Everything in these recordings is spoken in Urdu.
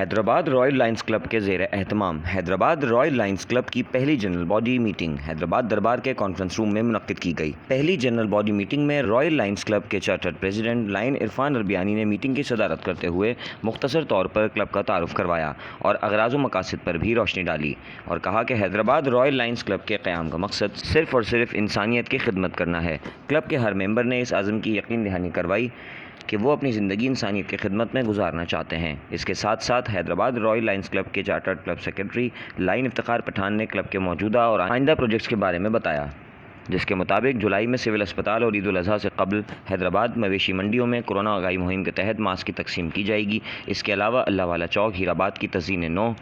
حیدرآباد رائل لائنز کلب کے زیر اہتمام حیدرآباد رائل لائنز کلب کی پہلی جنرل باڈی میٹنگ حیدرآباد دربار کے کانفرنس روم میں منعقد کی گئی۔ پہلی جنرل باڈی میٹنگ میں رائل لائنز کلب کے چارٹرڈ پریزیڈنٹ لائن عرفان اربیانی نے میٹنگ کی صدارت کرتے ہوئے مختصر طور پر کلب کا تعارف کروایا اور اغراض و مقاصد پر بھی روشنی ڈالی، اور کہا کہ حیدرآباد رائل لائنز کلب کے قیام کا مقصد صرف اور صرف انسانیت کی خدمت کرنا ہے۔ کلب کے ہر ممبر نے اس عزم کی یقین دہانی کروائی کہ وہ اپنی زندگی انسانیت کی خدمت میں گزارنا چاہتے ہیں۔ اس کے ساتھ ساتھ حیدرآباد رائل لائنز کلب کے chartered club secretary lion Iftikhar Pathan نے کلب کے موجودہ اور آئندہ پروجیکٹس کے بارے میں بتایا، جس کے مطابق جولائی میں سول اسپتال اور عید الاضحیٰ سے قبل حیدرآباد مویشی منڈیوں میں کورونا آگاہی مہم کے تحت ماسک کی تقسیم کی جائے گی۔ اس کے علاوہ اللہ والا چوک ہیرآباد کی تزئین نو،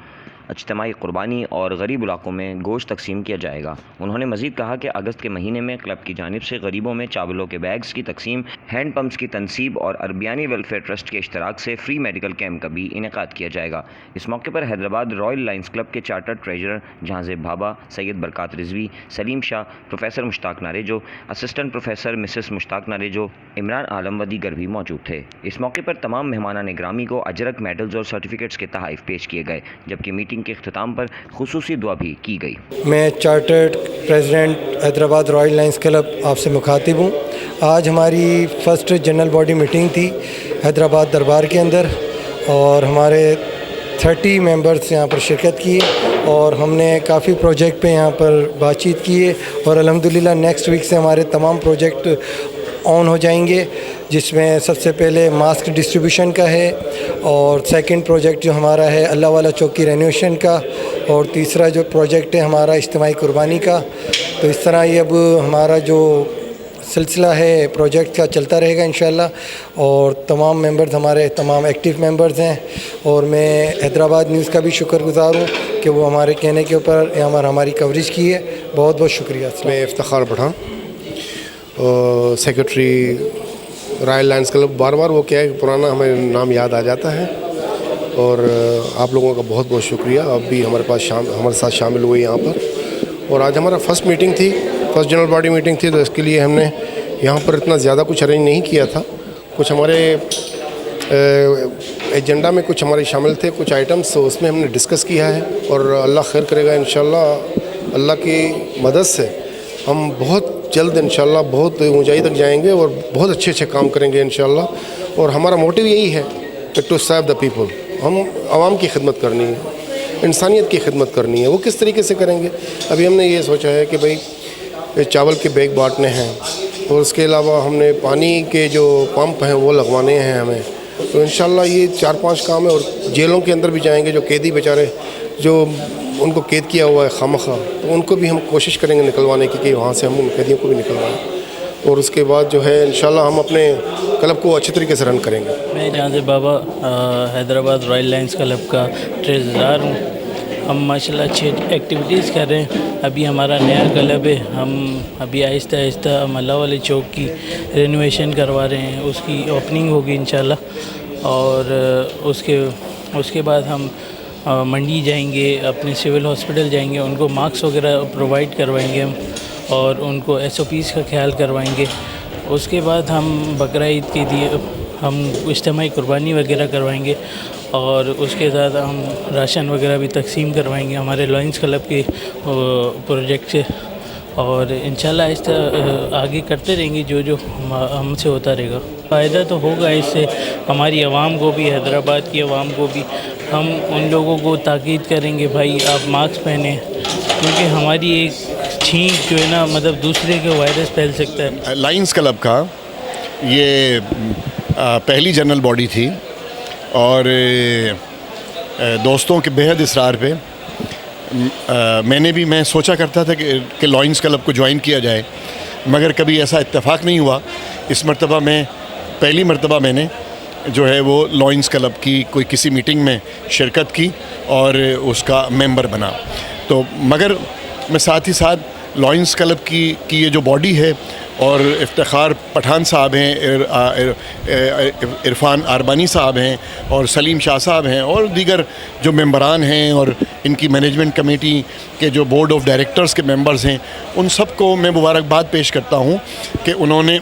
اجتماعی قربانی اور غریب علاقوں میں گوشت تقسیم کیا جائے گا۔ انہوں نے مزید کہا کہ اگست کے مہینے میں کلب کی جانب سے غریبوں میں چاولوں کے بیگز کی تقسیم، ہینڈ پمپس کی تنصیب اور اربیانی ویلفیئر ٹرسٹ کے اشتراک سے فری میڈیکل کیمپ کا بھی انعقاد کیا جائے گا۔ اس موقع پر حیدرآباد رائل لائنز کلب کے چارٹرڈ ٹریجرر جہاں زیب بھابا، سید برکات رضوی، سلیم شاہ، پروفیسر مشتاق ناریجو، اسسٹنٹ پروفیسر مسز مشتاق ناریجو، عمران عالم و دیگر بھی موجود تھے۔ اس موقع پر تمام مہمانان گرامی کو اجرک میڈلز اور سرٹیفکیٹس کے تحائف پیش کیے گئے، جبکہ میٹنگ کے اختتام پر خصوصی دعا بھی کی گئی۔ میں chartered president Hyderabad royal lines club آپ سے مخاطب ہوں۔ آج ہماری فرسٹ جنرل باڈی میٹنگ تھی حیدرآباد دربار کے اندر، اور ہمارے 30 ممبرس یہاں پر شرکت کی، اور ہم نے کافی پروجیکٹ پہ یہاں پر بات چیت کی ہے، اور الحمدللہ نیکسٹ ویک سے ہمارے تمام پروجیکٹ آن ہو جائیں گے، جس میں سب سے پہلے ماسک ڈسٹریبیوشن کا ہے، اور سیکنڈ پروجیکٹ جو ہمارا ہے اللہ والا چوک کی رینوویشن کا، اور تیسرا جو پروجیکٹ ہے ہمارا اجتماعی قربانی کا۔ تو اس طرح یہ اب ہمارا جو سلسلہ ہے پروجیکٹ کا چلتا رہے گا انشاءاللہ، اور تمام ممبرز ہمارے تمام ایکٹیو ممبرز ہیں، اور میں حیدرآباد نیوز کا بھی شکر گزار ہوں کہ وہ ہمارے کہنے کے اوپر ہماری کوریج کی ہے۔ بہت بہت شکریہ۔ میں Iftikhar Pathan, secretary Royal lines Club. بار بار وہ کیا ہے کہ پرانا ہمیں نام یاد آ جاتا ہے، اور آپ لوگوں کا بہت بہت شکریہ، آپ بھی ہمارے ساتھ شامل ہوئے یہاں پر۔ اور آج ہمارا فرسٹ میٹنگ تھی، فرسٹ جنرل باڈی میٹنگ تھی، تو اس کے لیے ہم نے یہاں پر اتنا زیادہ کچھ ارینج نہیں کیا تھا۔ کچھ ہمارے ایجنڈا میں کچھ ہمارے شامل تھے، کچھ آئٹمس، تو اس میں ہم نے ڈسکس کیا ہے، اور اللہ خیر کرے گا انشاءاللہ۔ اللہ کی مدد سے ہم بہت جلد انشاءاللہ بہت اونچائی تک جائیں گے، اور بہت اچھے اچھے کام کریں گے انشاءاللہ۔ اور ہمارا موٹیو یہی ہے کہ ٹو سرو دا پیپل، ہم عوام کی خدمت کرنی ہے، انسانیت کی خدمت کرنی ہے۔ وہ کس طریقے سے کریں گے؟ ابھی ہم نے یہ سوچا ہے کہ بھئی چاول کے بیگ بانٹنے ہیں، اور اس کے علاوہ ہم نے پانی کے جو پمپ ہیں وہ لگوانے ہیں ہمیں۔ تو انشاءاللہ یہ 4-5 کام ہے، اور جیلوں کے اندر بھی جائیں گے، جو قیدی بیچارے جو ان کو قید کیا ہوا ہے خامخواہ، تو ان کو بھی ہم کوشش کریں گے نکلوانے کی، کہ وہاں سے ہم ان قیدیوں کو بھی نکلوائیں، اور اس کے بعد جو ہے انشاءاللہ ہم اپنے کلب کو اچھے طریقے سے رن کریں گے۔ میں جہاں زیب Bhabha Hyderabad royal lines club کا ٹریزرر ہوں۔ ہم ماشاءاللہ اچھی ایکٹیویٹیز کر رہے ہیں۔ ابھی ہمارا نیا کلب ہے، ہم ابھی آہستہ آہستہ ہم اللہ والے چوک کی رینوویشن کروا رہے ہیں، اس کی اوپننگ ہوگی انشاءاللہ، اور اس کے بعد ہم منڈی جائیں گے، اپنے سول ہاسپٹل جائیں گے، ان کو ماسک وغیرہ پرووائڈ کروائیں گے ہم، اور ان کو SOPs کا خیال کروائیں گے۔ اس کے بعد ہم بقرعید کے لیے ہم اجتماعی قربانی وغیرہ کروائیں گے، اور اس کے ساتھ ہم راشن وغیرہ بھی تقسیم کروائیں گے ہمارے لائنز کلب کے پروجیکٹ سے، اور انشاءاللہ آہستہ آگے کرتے رہیں گے جو ہم سے ہوتا رہے گا۔ فائدہ تو ہوگا اس سے ہماری عوام کو بھی، حیدرآباد کی عوام کو بھی۔ ہم ان لوگوں کو تاکید کریں گے بھائی آپ ماسک پہنیں، کیونکہ ہماری ایک چھینک جو ہے نا، مطلب دوسرے کے وائرس پھیل سکتا ہے۔ لائنز کلب کا یہ پہلی جنرل باڈی تھی، اور دوستوں کے بہت اصرار پہ میں سوچا کرتا تھا کہ لائنز کلب کو جوائن کیا جائے، مگر کبھی ایسا اتفاق نہیں ہوا۔ اس مرتبہ پہلی مرتبہ میں نے جو ہے وہ لائنز کلب کی کسی میٹنگ میں شرکت کی اور اس کا ممبر بنا۔ تو مگر میں ساتھ ہی ساتھ لائنز کلب کی یہ جو باڈی ہے، اور افتخار پٹھان صاحب ہیں، عرفان اربانی صاحب ہیں، اور سلیم شاہ صاحب ہیں، اور دیگر جو ممبران ہیں، اور ان کی مینجمنٹ کمیٹی کے جو بورڈ آف ڈائریکٹرز کے ممبرز ہیں، ان سب کو میں مبارکباد پیش کرتا ہوں کہ انہوں نے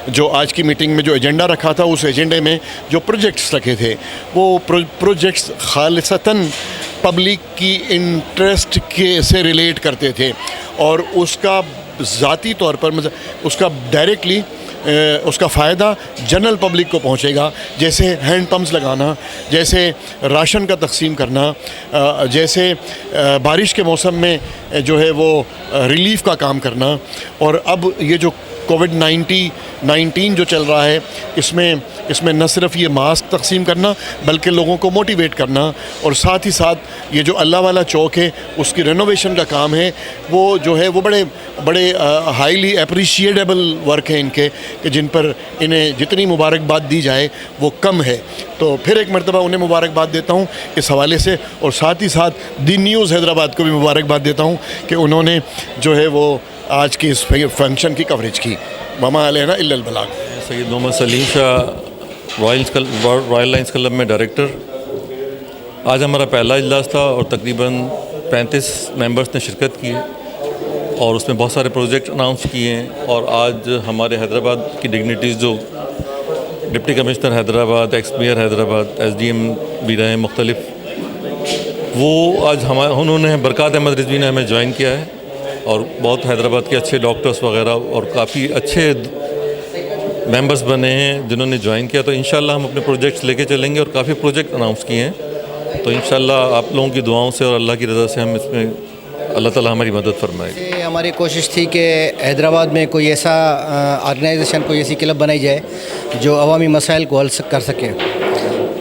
جو آج کی میٹنگ میں جو ایجنڈا رکھا تھا اس ایجنڈے میں جو پروجیکٹس رکھے تھے وہ پروجیکٹس خالصتاً پبلک کی انٹرسٹ سے ریلیٹ کرتے تھے اور اس کا ذاتی طور پر اس کا ڈائریکٹلی اس کا فائدہ جنرل پبلک کو پہنچے گا، جیسے ہینڈ پمپس لگانا، جیسے راشن کا تقسیم کرنا، جیسے بارش کے موسم میں جو ہے وہ ریلیف کا کام کرنا، اور اب یہ جو کووڈ-19 جو چل رہا ہے اس میں نہ صرف یہ ماسک تقسیم کرنا بلکہ لوگوں کو موٹیویٹ کرنا، اور ساتھ ہی ساتھ یہ جو اللہ والا چوک ہے اس کی رینوویشن کا کام ہے وہ جو ہے وہ بڑے ہائیلی اپریشیٹیبل ورک ہیں ان کے، کہ جن پر انہیں جتنی مبارکباد دی جائے وہ کم ہے. تو پھر ایک مرتبہ انہیں مبارکباد دیتا ہوں اس حوالے سے، اور ساتھ ہی ساتھ دی نیوز حیدرآباد کو بھی مبارکباد دیتا ہوں کہ انہوں نے جو ہے وہ آج کی اس فنکشن کی کوریج کی. وما علینا الا البلاغ. سید محمد سلیم شاہ رائل لائنس کلب میں ڈائریکٹر. آج ہمارا پہلا اجلاس تھا اور تقریباً 35 ممبرس نے شرکت کی ہے اور اس میں بہت سارے پروجیکٹ اناؤنس کیے ہیں. اور آج ہمارے حیدرآباد کی ڈگنیٹیز جو deputy commissioner Hyderabad, ex mayor Hyderabad, S D M بھی رہے ہیں مختلف، وہ آج انہوں نے برکات احمد رضوی نے ہمیں جوائن کیا ہے اور بہت حیدرآباد کے اچھے ڈاکٹرز وغیرہ اور کافی اچھے ممبرس بنے ہیں جنہوں نے جوائن کیا. تو انشاءاللہ ہم اپنے پروجیکٹس لے کے چلیں گے اور کافی پروجیکٹ اناؤنس کیے ہیں. تو انشاءاللہ آپ لوگوں کی دعاؤں سے اور اللہ کی رضا سے ہم اس میں اللہ تعالیٰ ہماری مدد فرمائے گا. ہماری کوشش تھی کہ حیدرآباد میں کوئی ایسا آرگنائزیشن، کوئی ایسی کلب بنائی جائے جو عوامی مسائل کو حل کر سکے.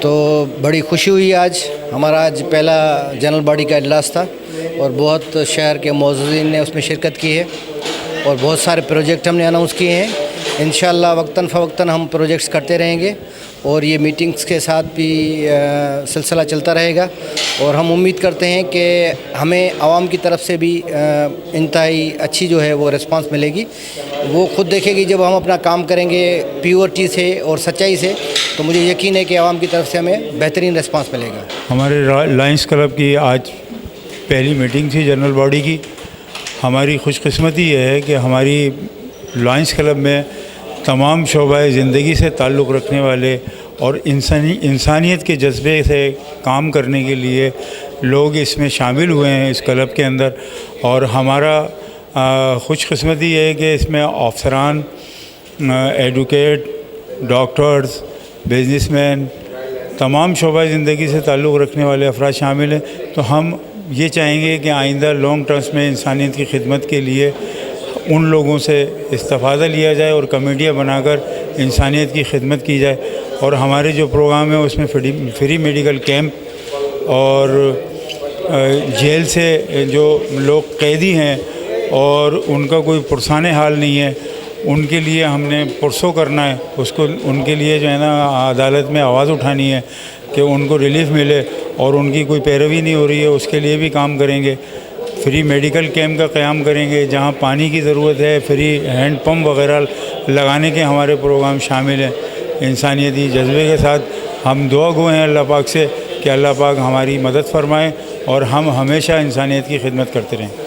تو بڑی خوشی ہوئی آج ہمارا پہلا جنرل باڈی کا اجلاس تھا اور بہت شہر کے معززین نے اس میں شرکت کی ہے اور بہت سارے پروجیکٹ ہم نے اناؤنس کیے ہیں. انشاءاللہ وقتاً فوقتاً ہم پروجیکٹس کرتے رہیں گے اور یہ میٹنگز کے ساتھ بھی سلسلہ چلتا رہے گا. اور ہم امید کرتے ہیں کہ ہمیں عوام کی طرف سے بھی انتہائی اچھی جو ہے وہ رسپانس ملے گی. وہ خود دیکھے گی جب ہم اپنا کام کریں گے پیورٹی سے اور سچائی سے، تو مجھے یقین ہے کہ عوام کی طرف سے ہمیں بہترین رسپانس ملے گا. ہمارے لائنس کلب کی آج پہلی میٹنگ تھی جنرل باڈی کی. ہماری خوش قسمتی یہ ہے کہ ہماری لائنس کلب میں تمام شعبہ زندگی سے تعلق رکھنے والے اور انسانیت کے جذبے سے کام کرنے کے لیے لوگ اس میں شامل ہوئے ہیں اس کلب کے اندر. اور ہمارا خوش قسمتی یہ ہے کہ اس میں افسران، ایڈوکیٹ، ڈاکٹرز، بزنس مین، تمام شعبہ زندگی سے تعلق رکھنے والے افراد شامل ہیں. تو ہم یہ چاہیں گے کہ آئندہ لانگ ٹرمس میں انسانیت کی خدمت کے لیے ان لوگوں سے استفادہ لیا جائے اور کمیٹیاں بنا کر انسانیت کی خدمت کی جائے. اور ہمارے جو پروگرام ہیں اس میں فری میڈیکل کیمپ اور جیل سے جو لوگ قیدی ہیں اور ان کا کوئی پرسان حال نہیں ہے، ان کے لیے ہم نے پرسوں کرنا ہے. اس کو ان کے لیے جو ہے نا عدالت میں آواز اٹھانی ہے کہ ان کو ریلیف ملے اور ان کی کوئی پیروی نہیں ہو رہی ہے، اس کے لیے بھی کام کریں گے. فری میڈیکل کیمپ کا قیام کریں گے. جہاں پانی کی ضرورت ہے فری ہینڈ پمپ وغیرہ لگانے کے ہمارے پروگرام شامل ہیں. انسانیتی جذبے کے ساتھ ہم دعا گو ہیں اللہ پاک سے کہ اللہ پاک ہماری مدد فرمائے اور ہم ہمیشہ انسانیت کی خدمت کرتے رہیں.